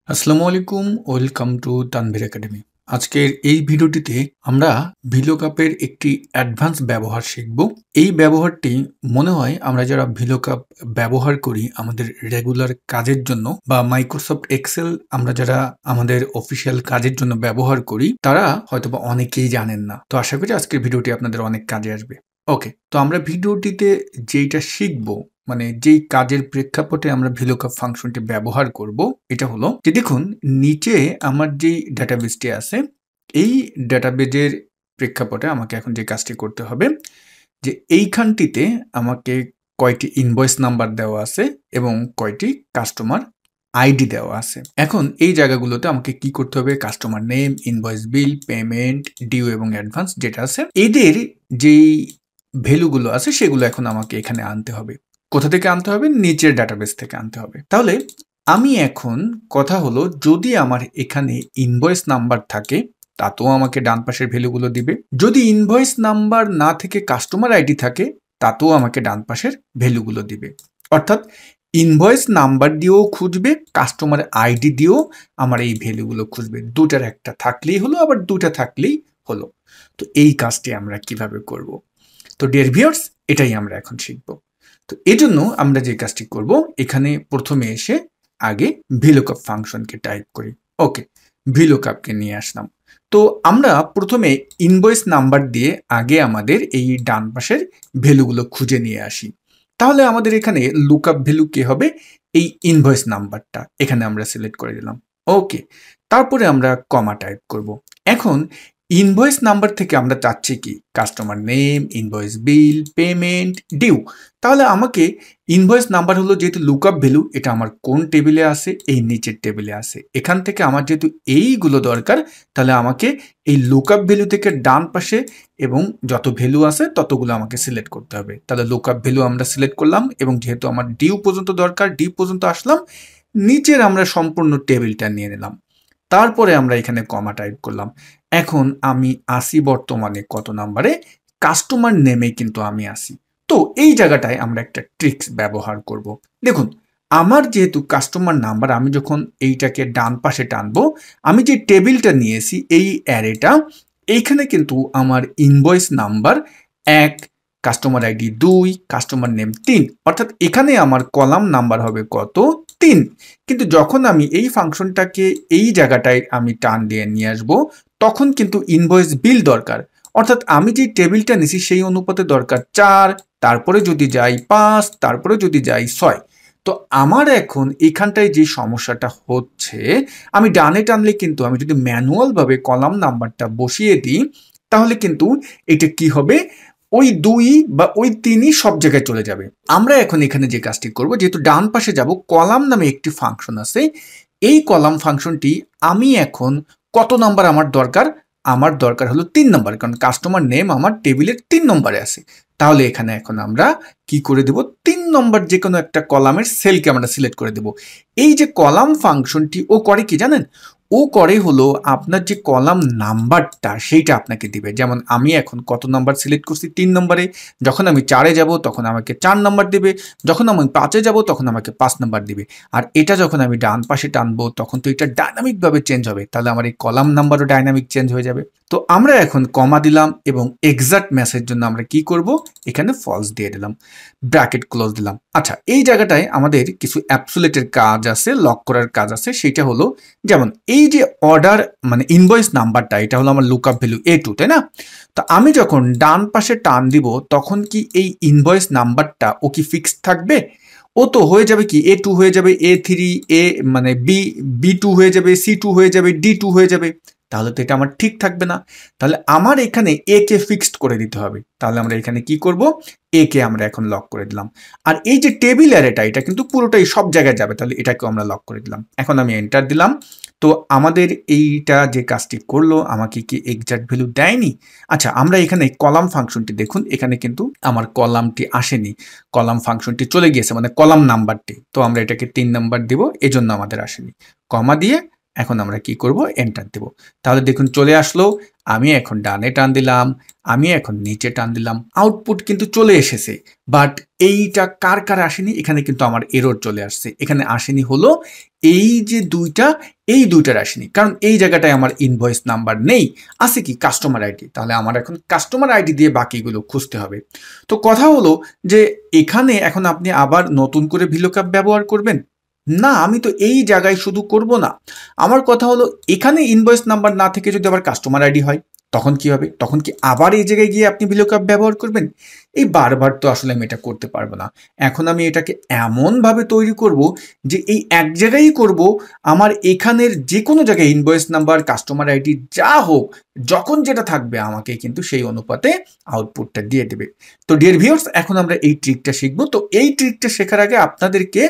আসসালামু আলাইকুম, welcome to Tanvir academy. আজকের এই ভিডিওটিতে আমরা ভিলোকাপের একটি অ্যাডভান্স ব্যবহার শিখব। এই ব্যবহারটি মনে হয় আমরা যারা ভিলোকাপ ব্যবহার করি আমাদের রেগুলার কাজের জন্য বা মাইক্রোসফট এক্সেল আমরা যারা আমাদের অফিসিয়াল কাজের জন্য ব্যবহার করি তারা হয়তোবা অনেকেই জানেন না। তো আশা করি আজকের ভিডিওটি আপনাদের অনেক কাজে আসবে। ওকে, তো আমরা ভিডিওটিতে যেইটা শিখব মানে যেই কাজের প্রেক্ষাপটে আমরা ভিলুকআপ ফাংশনটি ব্যবহার করব এটা হলো যে দেখুন নিচে আমার যেই ডাটাবেসটি আছে এই ডাটাবেজের প্রেক্ষাপটে আমাকে এখন যে কাজটি করতে হবে যে এইখানটিতে আমাকে কয়টি ইনভয়েস নাম্বার দেওয়া আছে এবং কয়টি কাস্টমার আইডি দেওয়া আছে। এখন এই জায়গাগুলোতে আমাকে কি করতে হবে, কাস্টমার নেম, ইনভয়েস বিল, পেমেন্ট, ডিউ এবং অ্যাডভান্স যেটা আছে এদের যেই ভ্যালুগুলো আছে সেগুলো এখন আমাকে এখানে আনতে হবে। কোথা থেকে আনতে হবে? নিচের ডাটাবেস থেকে আনতে হবে। তাহলে আমি এখন কথা হলো যদি আমার এখানে ইনভয়েস নাম্বার থাকে তাতেও আমাকে ডান পাশের ভ্যালুগুলো দিবে। যদি ইনভয়েস নাম্বার না থেকে কাস্টমার আইডি থাকে তাতেও আমাকে ডান পাশের ভ্যালুগুলো দিবে। অর্থাৎ ইনভয়েস নাম্বার দিয়েও খুঁজবে, কাস্টমার আইডি দিয়েও আমার এই ভ্যালুগুলো খুঁজবে। দুটার একটা থাকলেই হলো, আবার দুটা থাকলেই হলো। তো এই কাজটি আমরা কিভাবে করব? তো ডিয়ার ভিউয়ার্স, এটাই আমরা এখন শিখব। তো এজন্য আমরা যে কাজটি করব এখানে প্রথমে এসে আগে ভিলুকআপ ফাংশনকে টাইপ করি। ওকে, ভিলুকআপকে নিয়ে আসলাম। তো আমরা প্রথমে ইনভয়েস নাম্বার দিয়ে আগে আমাদের এই ডান পাশের ভ্যালুগুলো খুঁজে নিয়ে আসি। তাহলে আমাদের এখানে লুকআপ ভ্যালু কি হবে? এই ইনভয়েস নাম্বারটা এখানে আমরা সিলেক্ট করে দিলাম। ওকে, তারপরে আমরা কমা টাইপ করব। এখন ইনভয়েস নাম্বার থেকে আমরা চাচ্ছি কি? কাস্টমার নেম, ইনভয়েস বিল, পেমেন্ট, ডিউ। তাহলে আমাকে ইনভয়েস নাম্বার হলো যেহেতু লুকআপ ভ্যালু, এটা আমার কোন টেবিলে আছে? এই নিচের টেবিলে আছে। এখান থেকে আমার যেহেতু এইগুলো দরকার তাহলে আমাকে এই লুকআপ ভ্যালু থেকে ডান পাশে এবং যত ভ্যালু আছে ততগুলো আমাকে সিলেক্ট করতে হবে। তাহলে লুকআপ ভ্যালু আমরা সিলেক্ট করলাম এবং যেহেতু আমার ডিউ পর্যন্ত দরকার ডিউ পর্যন্ত আসলাম, নিচের আমরা সম্পূর্ণ টেবিলটা নিয়ে নিলাম। তারপরে আমরা এখানে কমা টাইপ করলাম। এখন আমি আসি বর্তমানে কত নাম্বারে? কাস্টমার নেমে কিন্তু আমি আসি। তো এই জায়গাটায় আমরা একটা ট্রিক্স ব্যবহার করব। দেখুন, আমার যেহেতু কাস্টমার নাম্বার আমি যখন এইটাকে ডান পাশে টানবো, আমি যে টেবিলটা নিয়েছি এই অ্যারেটা, এইখানে কিন্তু আমার invoice number 1, customer ID 2, customer name 3, অর্থাৎ এখানে আমার কলাম নাম্বার হবে কত? 3। কিন্তু যখন আমি এই ফাংশনটাকে এই জায়গাটায় আমি টান দিয়ে নিয়ে আসবো তখন কিন্তু ইনভয়েস বিল দরকার। অর্থাৎ আমি যে টেবিলটা নিছি সেই অনুপাতে দরকার 4, তারপরে যদি যাই 5, তারপরে যদি যাই 6। তো আমার এখন এখানটায় যে সমস্যাটা হচ্ছে, আমি ডানে টানলে কিন্তু আমি যদি ম্যানুয়ালভাবে কলাম নাম্বারটা বসিয়ে দিই তাহলে কিন্তু এটা কি হবে? ওই 2 বা ওই 3ই সব জায়গায় চলে যাবে। আমরা এখন এখানে যে কাজটি করব, যেহেতু ডান পাশে যাব, কলাম নামে একটি ফাংশন আছে। এই কলাম ফাংশনটি আমি এখন কত নাম্বার আমার দরকার? আমার দরকার হলো 3 নাম্বার, কারণ কাস্টমার নেম আমার টেবিলের 3 নম্বরে আছে। তাহলে এখানে এখন আমরা কি করে দেব? 3 নম্বর যে কোনো একটা কলামের সেলকে আমরা সিলেক্ট করে দেব। এই যে কলাম ফাংশনটি ও করে কি জানেন? ও করে হলো আপনার যে কলাম নাম্বারটা সেইটা আপনাকে দিবে। যেমন আমি এখন কত নাম্বার সিলেক্ট করছি? 3 নম্বরে। যখন আমি 4 এ যাব তখন আমাকে 4 নাম্বার দেবে। যখন আমি 5 এ যাব তখন আমাকে 5 নাম্বার দিবে। আর এটা যখন আমি ডান পাশে টানবো তখন তো এটা ডাইনামিক ভাবে চেঞ্জ হবে। তাহলে আমার এই কলাম নাম্বারও ডাইনামিক চেঞ্জ হয়ে যাবে। তো আমরা এখন কমা দিলাম এবং এক্সাক্ট ম্যাচের জন্য আমরা কি করব? এখানে ফলস দিয়ে দিলাম, ব্র্যাকেট ক্লোজ দিলাম। আচ্ছা, এই জায়গাটায় আমাদের কিছু অ্যাবসোলিউটের কাজ আছে, লক করার কাজ আছে। সেটা হলো যেমন এই যে অর্ডার মানে ইনভয়েস নাম্বারটা এটা হলো আমার লুকআপ ভ্যালু A2, তাই না? তো আমি যখন ডান পাশে টান দিব তখন কি এই ইনভয়েস নাম্বারটা ও কি ফিক্সড থাকবে? ও তো হয়ে যাবে কি A2 হয়ে যাবে, A3, A মানে B2 হয়ে যাবে, C2 হয়ে যাবে, D2 হয়ে যাবে। তাহলে তো এটা আমার ঠিক থাকবে না। তাহলে আমার এখানে A কে ফিক্সড করে দিতে হবে। তাহলে আমরা এখানে কি করব? A কে আমরা এখন লক করে দিলাম। আর এই যে টেবিল অ্যারেটা এটা কিন্তু পুরোটাই সব জায়গায় যাবে। তাহলে এটাকেও আমরা লক করে দিলাম। এখন আমি এন্টার দিলাম। তো আমাদের এইটা যে কাজটি করলো আমাকে কি এক্সাক্ট ভ্যালু দেয়নি? আচ্ছা, আমরা এখানে কলাম ফাংশনটি দেখুন, এখানে কিন্তু আমার কলামটি আসেনি। কলাম ফাংশনটি চলে গিয়েছে মানে কলাম নাম্বারটি। তো আমরা এটাকে 3 নাম্বার দিব, এজন্য আমাদের আসেনি। কমা দিয়ে এখন আমরা কি করব, এন্টার দেব। তাহলে দেখুন চলে আসলো। আমি এখন ডানে টান দিলাম, আমি এখন নিচে টান দিলাম, আউটপুট কিন্তু চলে এসেছে। বাট এইটা কার কার আসেনি, এখানে কিন্তু আমার এরর চলে আসছে। এখানে আসেনি হলো এই যে দুইটা, এই দুইটার আসেনি, কারণ এই জায়গাটায় আমার ইনভয়েস নাম্বার নেই, আছে কি কাস্টমার আইডি। তাহলে আমার এখন কাস্টমার আইডি দিয়ে বাকিগুলো খুঁজতে হবে। তো কথা হলো যে এখানে এখন আপনি আবার নতুন করে ভিলুকআপ ব্যবহার করবেন না, আমি তো এই জায়গায় শুধু করব না। আমার কথা হলো এখানে ইনভয়েস নাম্বার না থেকে যদি আবার কাস্টমার আইডি হয় তখন কি হবে, তখন কি আবার এই জায়গায় গিয়ে আপনি ভিলুকআপ ব্যবহার করবেন? এই বারবার তো আসলে আমি এটা করতে পারবো না। এখন আমি এটাকে এমনভাবে তৈরি করব যে এই এক জায়গায়ই করব, আমার এখানের যে কোনো জায়গায় ইনভয়েস নাম্বার, কাস্টমার আইডি যা হোক, যখন যেটা থাকবে আমাকে কিন্তু সেই অনুপাতে আউটপুটটা দিয়ে দেবে। তো ডিয়ার ভিউয়ার্স, এখন আমরা এই ট্রিকটা শিখবো। তো এই ট্রিকটা শেখার আগে আপনাদেরকে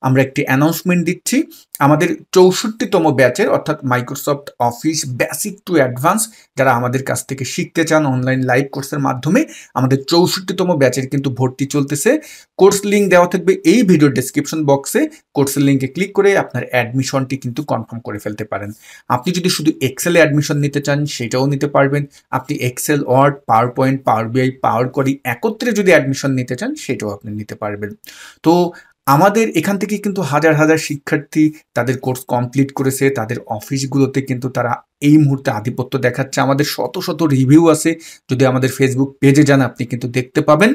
আমরা একটি অ্যানাউন্সমেন্ট দিচ্ছি। আমাদের 64তম ব্যাচের, অর্থাৎ Microsoft office basic to advance, যারা আমাদের কাছ থেকে শিখতে চান অনলাইন লাইভ কোর্সের মাধ্যমে, আমাদের 64তম ব্যাচের কিন্তু ভর্তি চলতেছে। কোর্স লিঙ্ক দেওয়া থাকবে এই ভিডিও ডেসক্রিপশন বক্সে। কোর্সের লিঙ্কে ক্লিক করে আপনার অ্যাডমিশনটি কিন্তু কনফার্ম করে ফেলতে পারেন। আপনি যদি শুধু এক্সেলে অ্যাডমিশন নিতে চান সেটাও নিতে পারবেন। আপনি এক্সেল, ওয়ার্ড, পাওয়ার পয়েন্ট, পাওয়ার বিআই, পাওয়ার কোয়ারি একত্রে যদি অ্যাডমিশন নিতে চান সেটাও আপনি নিতে পারবেন। তো আমাদের এখান থেকে কিন্তু হাজার হাজার শিক্ষার্থী তাদের কোর্স কমপ্লিট করেছে। তাদের অফিসগুলোতে কিন্তু তারা এই মুহূর্তে আধিপত্য দেখাচ্ছে। আমাদের শত শত রিভিউ আছে, যদি আমাদের ফেসবুক পেজে যান আপনি কিন্তু দেখতে পাবেন।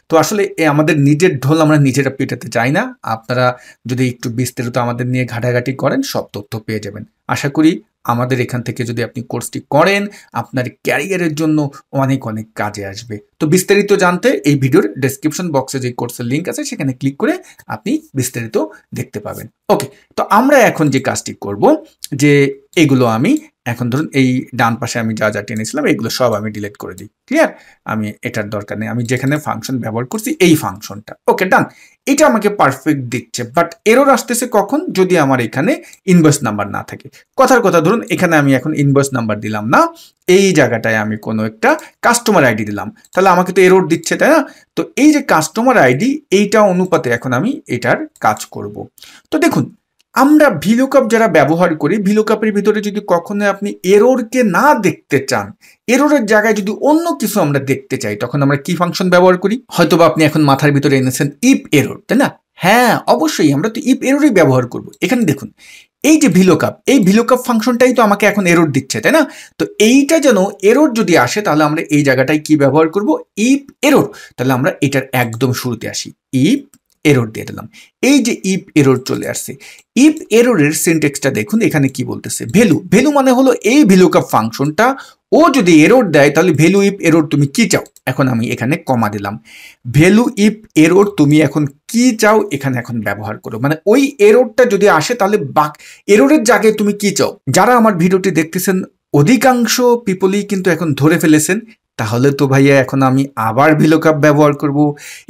তো আসলে আমাদের নিজের ঢোল আমরা নিজেরা পিটাতে চাই না। আপনারা যদি একটু বিস্তারিত আমাদের নিয়ে ঘাটাঘাটি করেন সব তথ্য পেয়ে যাবেন। আশা করি আমাদের এখান থেকে যদি আপনি কোর্সটি করেন আপনার ক্যারিয়ারের জন্য অনেক অনেক কাজে আসবে। তো বিস্তারিত জানতে এই ভিডিওর ডেসক্রিপশন বক্সে যে কোর্সের লিঙ্ক আছে সেখানে ক্লিক করে আপনি বিস্তারিত দেখতে পাবেন। ওকে, তো আমরা এখন যে কাজটি করব, যে এগুলো আমি এখন ধরুন এই ডান পাশে আমি যা যা টেনেছিলাম এগুলো সব আমি ডিলিট করে দিই। ক্লিয়ার? আমি এটার দরকার নেই। আমি যেখানে ফাংশন ব্যবহার করছি এই ফাংশনটা, ওকে ডান। এটা আমাকে পারফেক্ট দিচ্ছে, বাট এরর আসতেছে কখন, যদি আমার এখানে ইনভয়েস নাম্বার না থাকে। কথার কথা ধরুন এখানে আমি এখন ইনভয়েস নাম্বার দিলাম না, এই জায়গাটায় আমি কোনো একটা কাস্টমার আইডি দিলাম, তাহলে আমাকে তো এরর দিচ্ছে, তাই না? তো এই যে কাস্টমার আইডি, এইটা অনুপাতে এখন আমি এটার কাজ করব। তো দেখুন, আমরা ভিলুকআপ যারা ব্যবহার করি, ভিলুকআপের ভিতরে যদি কখনো আপনি এররকে না দেখতে চান, এররের জায়গায় যদি অন্য কিছু আমরা দেখতে চাই, তখন আমরা কি ফাংশন ব্যবহার করি? হয়তোবা আপনি এখন মাথার ভিতরে এনেছেন ইফ এরর, তাই না? হ্যাঁ, অবশ্যই আমরা তো ইফ এররই ব্যবহার করব। এখানে দেখুন এই যে ভিলুকআপ, এই ভিলুকআপ ফাংশনটাই তো আমাকে এখন এরর দিচ্ছে, তাই না? তো এইটা যেন এরর যদি আসে তাহলে আমরা এই জায়গাটায় কি ব্যবহার করব? If error. তাহলে আমরা এটার একদম শুরুতে আসি, ইফ এরর দিয়ে দিলাম। এই যে ইফ এরর চলে আসছে, ইফ এররের সিনট্যাক্সটা দেখুন, এখানে কি বলতেছে, ভ্যালু। ভ্যালু মানে হলো এই ভিলুকআপ ফাংশনটা, ও যদি এরর দেয় তাহলে ভ্যালু ইফ এরর তুমি কি চাও, এখন আমি এখানে কমা দিলাম। ভ্যালু ইফ এরর তুমি এখন কি চাও এখানে এখন ব্যবহার করো, মানে ওই এররটা যদি আসে তাহলে এররের জায়গায় তুমি কি চাও। যারা আমার ভিডিওটি দেখতেছেন অধিকাংশ পিপলই কিন্তু এখন ধরে ফেলেছেন, তাহলে তো ভাইয়া এখন আমি আবার ভিলুকআপ ব্যবহার করব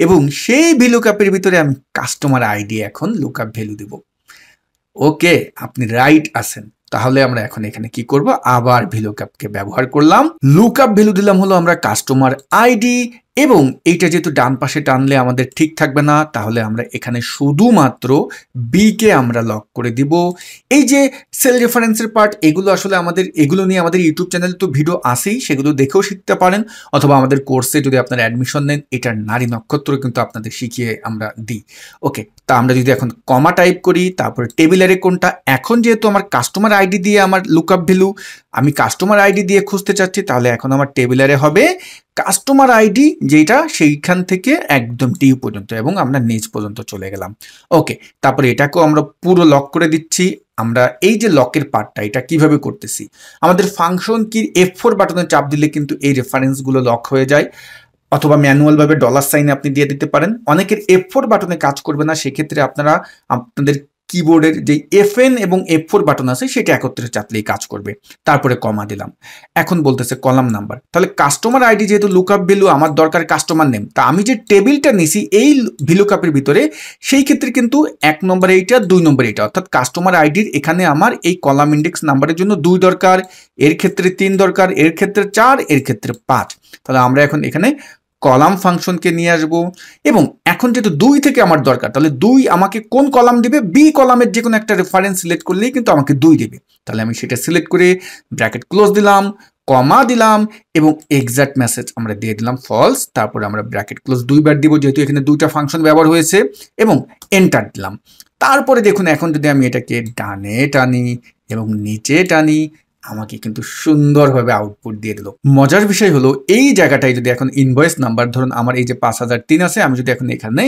এবং সেই ভিলুকআপের ভিতরে আমি কাস্টমার আইডি এখন লুকআপ ভ্যালু দেব। ওকে, আপনি রাইট আছেন। তাহলে আমরা এখন এখানে কি করব, আবার ভিলুকআপকে ব্যবহার করলাম, লুকআপ ভ্যালু দিলাম হলো আমরা কাস্টমার আইডি, এবং এইটা যেহেতু ডান পাশে টানলে আমাদের ঠিক থাকবে না, তাহলে আমরা এখানে শুধুমাত্র বি কে আমরা লক করে দিব। এই যে সেল রেফারেন্সের পার্ট, এগুলো আসলে এগুলো নিয়ে আমাদের ইউটিউব চ্যানেলে তো ভিডিও আসেই, সেগুলো দেখেও শিখতে পারেন, অথবা আমাদের কোর্সে যদি আপনারা অ্যাডমিশন নেন এটার নারী নক্ষত্র কিন্তু আপনাদের শিখিয়ে আমরা দিই। ওকে, তা আমরা যদি এখন কমা টাইপ করি, তারপরে টেবিলারে কোনটা, এখন যেহেতু আমার কাস্টমার আইডি দিয়ে আমার লুকআপ ভ্যালু, আমি কাস্টমার আইডি দিয়ে খুঁজতে চাচ্ছি, তাহলে এখন আমার টেবিলারে হবে কাস্টমার আইডি যেটা, সেইখান থেকে একদম ডিউ পর্যন্ত, এবং আমরা নিচ পর্যন্ত চলে গেলাম। ওকে, তারপরে এটাকেও আমরা পুরো লক করে দিচ্ছি। আমরা এই যে লকের পার্টটা, এটা কিভাবে করতেছি, আমাদের ফাংশন কি F4 বাটনে চাপ দিলে কিন্তু এই রেফারেন্সগুলো লক হয়ে যায়, অথবা ম্যানুয়ালভাবে ডলার সাইন আপনি দিয়ে দিতে পারেন। অনেকের F4 বাটনে কাজ করবে না, সেক্ষেত্রে আপনারা আপনাদের কিবোর্ডের যে FN এবং F4 বাটন আছে সেটা একত্রে চাপলেই কাজ করবে। তারপরে কমা দিলাম। এখন বলতেছে কলাম নাম্বার, তাহলে কাস্টমার আইডি যেহেতু লুকআপ ভ্যালু, আমার দরকার কাস্টমার নেম, তা আমি যে টেবিলটা নিছি এই ভিলুকআপের ভিতরে, সেই ক্ষেত্রে কিন্তু 1 নম্বর এইটা, 2 নম্বর এইটা, অর্থাৎ কাস্টমার আইডির এখানে আমার এই কলাম ইন্ডেক্স নাম্বারের জন্য 2 দরকার, এর ক্ষেত্রে 3 দরকার, এর ক্ষেত্রে 4, এর ক্ষেত্রে 5। তাহলে আমরা এখন এখানে কলাম ফাংশনকে নিয়ে আসবো এবং এখন যেহেতু 2 থেকে আমার দরকার, তাহলে 2 আমাকে কোন কলাম দিবে? বি কলামের যে কোনো একটা রেফারেন্স সিলেক্ট করলেই কিন্তু আমাকে 2 দিবে। তাহলে আমি সেটা সিলেক্ট করে ব্র্যাকেট ক্লোজ দিলাম, কমা দিলাম এবং এক্সাক্ট মেসেজ আমরা দিয়ে দিলাম ফলস। তারপরে আমরা ব্র্যাকেট ক্লোজ 2 বার দিব, যেহেতু এখানে 2টা ফাংশন ব্যবহার হয়েছে, এবং এন্টার দিলাম। তারপরে দেখুন এখন যদি আমি এটাকে ডানে টানি এবং নিচে টানি, আমাকে কিন্তু সুন্দরভাবে আউটপুট দিয়ে দিল। মজার বিষয় হলো এই জায়গাটায় যদি এখন ইনভয়েস নাম্বার, ধরুন আমার এই যে 5003 আছে, আমি যদি এখন এখানে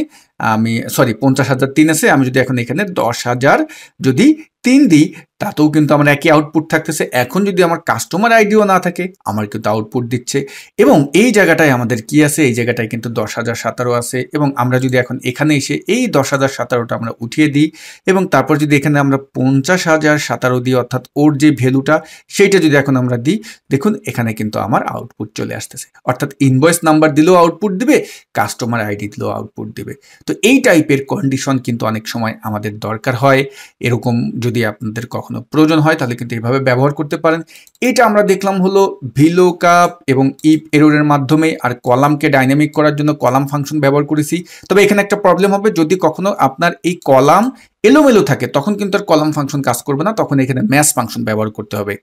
50,003 আছে, আমি যদি এখন এখানে 10,000 যদি 3 দিই, তাতেও কিন্তু আমার একই আউটপুট থাকতেছে। এখন যদি আমার কাস্টমার আইডিও না থাকে, আমার কিন্তু আউটপুট দিচ্ছে। এবং এই জায়গাটায় আমাদের কি আছে? এই জায়গাটায় কিন্তু 10,017 আছে, এবং আমরা যদি এখন এখানে এসে এই 10,017টা আমরা উঠিয়ে দিই এবং তারপর যদি এখানে আমরা 50,017 দিই, অর্থাৎ ওর যে ভ্যালুটা সেইটা যদি এখন আমরা দিই, দেখুন এখানে কিন্তু আমার আউটপুট চলে আসতেছে। অর্থাৎ ইনভয়েস নাম্বার দিলেও আউটপুট দিবে, কাস্টমার আইডি দিলেও আউটপুট দিবে। তো এই টাইপের কন্ডিশন কিন্তু অনেক সময় আমাদের দরকার হয়। এরকম যদি আপনাদের কখনো প্রয়োজন হয়, তাহলে কিন্তু এইভাবে ব্যবহার করতে পারেন। এটা আমরা দেখলাম হলো ভিলুকআপ এবং ইফ এররের মাধ্যমে, আর কলামকে ডাইনামিক করার জন্য কলাম ফাংশন ব্যবহার করেছি। তবে এখানে একটা প্রবলেম হবে, যদি কখনো আপনার এই কলাম এলোমেলো থাকে, তখন কিন্তু আর কলাম ফাংশন কাজ করবে না, তখন এখানে ম্যাশ ফাংশন ব্যবহার করতে হবে।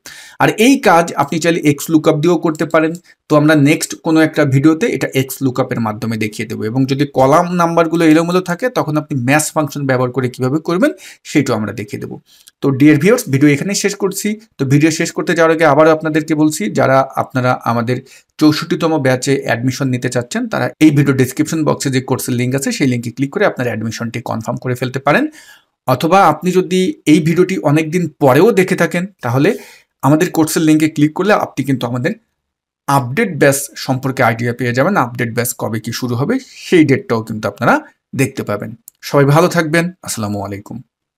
আর এই কাজ আপনি চাইলে এক্স লুকআপ দিয়েও করতে পারেন। তো আমরা নেক্সট কোনো একটা ভিডিওতে এটা এক্স লুকআপের মাধ্যমে দেখিয়ে দেবো। এবং যদি কলাম নাম্বারগুলো এলোমেলো থাকে, তখন আপনি ম্যাশ ফাংশন ব্যবহার করে কিভাবে করবেন সেটাও আমরা দেখিয়ে দেবো। তো ডিয়ার ভিউয়ার্স, ভিডিও এখানেই শেষ করছি। তো ভিডিও শেষ করতে যাওয়ার আগে আবারও আপনাদেরকে বলছি, যারা আপনারা আমাদের 64তম ব্যাচে অ্যাডমিশন নিতে চাচ্ছেন, তারা এই ভিডিও ডেসক্রিপশন বক্সে যে কোর্সের লিঙ্ক আছে, সেই লিঙ্কে ক্লিক করে আপনার অ্যাডমিশনটি কনফার্ম করে ফেলতে পারেন। অথবা আপনি যদি এই ভিডিওটি অনেকদিন পরেও দেখে থাকেন, তাহলে আমাদের কোর্সের লিঙ্কে ক্লিক করলে আপনি কিন্তু আমাদের আপডেট ব্যাচ সম্পর্কে আইডিয়া পেয়ে যাবেন। আপডেট ব্যাচ কবে কি শুরু হবে সেই ডেটটাও কিন্তু আপনারা দেখতে পাবেন। সবাই ভালো থাকবেন। আসসালামু আলাইকুম।